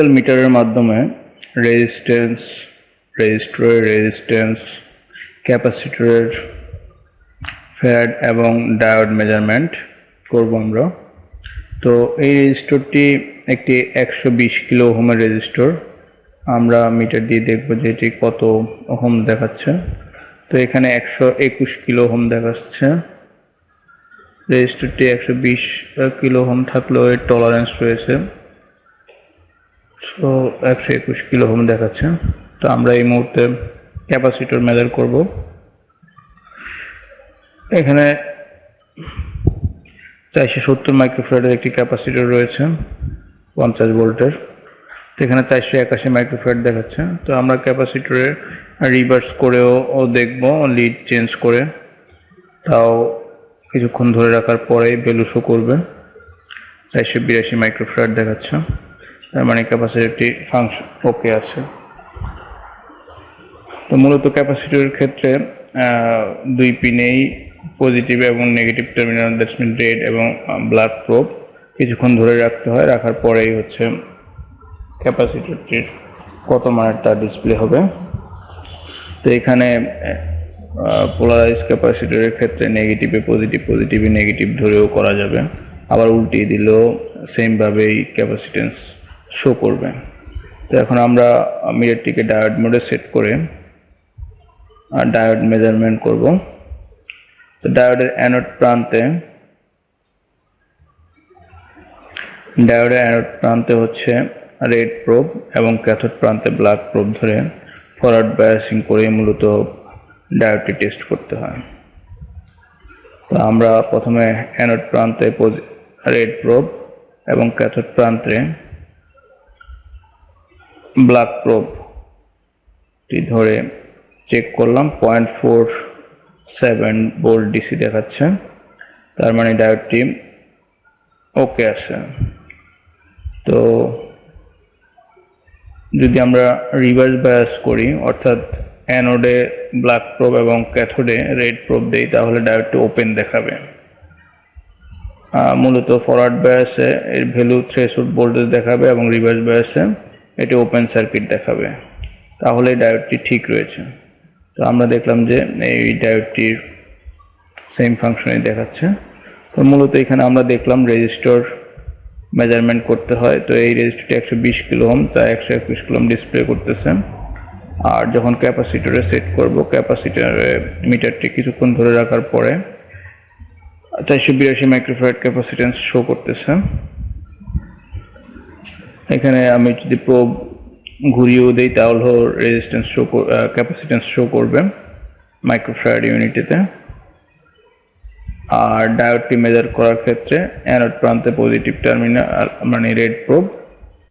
মিটারের মাধ্যমে রেজিস্টরের রেজিস্ট্যান্স, ক্যাপাসিটরের ফ্যারাড এবং ডায়োড মেজারমেন্ট করব আমরা। তো এই রেজিস্টরটি একটি 120 কিলো ওহমের রেজিস্টর। আমরা মিটার দিয়ে দেখব যে এটি কত ওহম দেখাচ্ছে। তো এখানে 121 কিলো ওহম দেখাচ্ছে। রেজিস্টরটি 120 কিলো ওহম থাকলেও এর টলারেন্স রয়েছে, সো 121 কিলো ওহম দেখাচ্ছে। তো আমরা এই মুহূর্তে ক্যাপাসিটর মেজার করব। এখানে 470 মাইক্রোফ্যারাডের একটি ক্যাপাসিটর রয়েছে 50 ভোল্টের। তো এখানে 481 মাইক্রোফ্যারাড দেখাচ্ছে। তো আমরা ক্যাপাসিটরে রিভার্স করেও দেখব, লিড চেঞ্জ করে, তাও কিছুক্ষণ ধরে রাখার পরেই ভ্যালু শো করবে। 482 মাইক্রোফ্যারাড দেখাচ্ছে, তার মানে ক্যাপাসিটরটি ফাংশন ওকে আছে। তো মূলত ক্যাপাসিটরের ক্ষেত্রে দুই পিনেই পজিটিভ এবং negative terminal, that's mean red এবং ব্ল্যাক প্রোব কিছুক্ষণ ধরে রাখতে হয়। রাখার পরেই হচ্ছে ক্যাপাসিটরটির কত মানের তা ডিসপ্লে হবে। তো এখানে পোলারাইজ ক্যাপাসিটরের ক্ষেত্রে নেগেটিভে পজিটিভ, পজিটিভে নেগেটিভ ধরেও করা যাবে, আবার উল্টিয়ে দিলেও সেমভাবেই ক্যাপাসিটেন্স শো করবে। তো এখন আমরা মিটারটিকে ডায়োড মোডে সেট করে ডায়োড মেজারমেন্ট করব। তো ডায়োডের অ্যানোড প্রান্তে হচ্ছে রেড প্রোব এবং ক্যাথোড প্রান্তে ব্ল্যাক প্রোব ধরে ফরওয়ার্ড বায়াসিং করে মূলত ডায়োডটি টেস্ট করতে হয়। তো আমরা প্রথমে অ্যানোড প্রান্তে রেড প্রোব এবং ক্যাথোড প্রান্তে ব্ল্যাক প্রোবটি ধরে চেক করলাম। 0.47 ভোল্ট ডিসি দেখাচ্ছে, তার মানে ডায়োডটি ওকে আছে। তো যদি আমরা রিভার্স বায়াস করি, অর্থাৎ অ্যানোডে ব্ল্যাক প্রোব এবং ক্যাথোডে রেড প্রোব দেই, তাহলে ডায়োডটি ওপেন দেখাবে। মূলত ফরওয়ার্ড বায়াসে এর ভ্যালু থ্রেশহোল্ড ভোল্টেজ দেখাবে এবং রিভার্স বায়াসে এটি ওপেন সার্কিট দেখাবে, তাহলে ডায়োডটি ঠিক রয়েছে। তো আমরা দেখলাম যে এই ডায়োডটির সেম ফাংশনই দেখাচ্ছে। তো মূলত এখানে আমরা দেখলাম রেজিস্টর মেজারমেন্ট করতে হয়। তো এই রেজিস্টরটি 120 কিলো ওহম, যা 121 কিলো ওহম ডিসপ্লে করতেছে। আর যখন ক্যাপাসিটরে সেট করব, ক্যাপাসিটরে মিটারটি কিছুক্ষণ ধরে রাখার পরে 482 মাইক্রোফ্যারাড ক্যাপাসিটেন্স শো করতেছে। এখানে আমি যদি প্রোব ঘুরিয়েও দেই তাহলেও ক্যাপাসিটেন্স শো করবে মাইক্রোফ্যারাড ইউনিটিতে। আর ডায়োডটি মেজার করার ক্ষেত্রে অ্যানোড প্রান্তে পজিটিভ টার্মিনাল মানে রেড প্রোব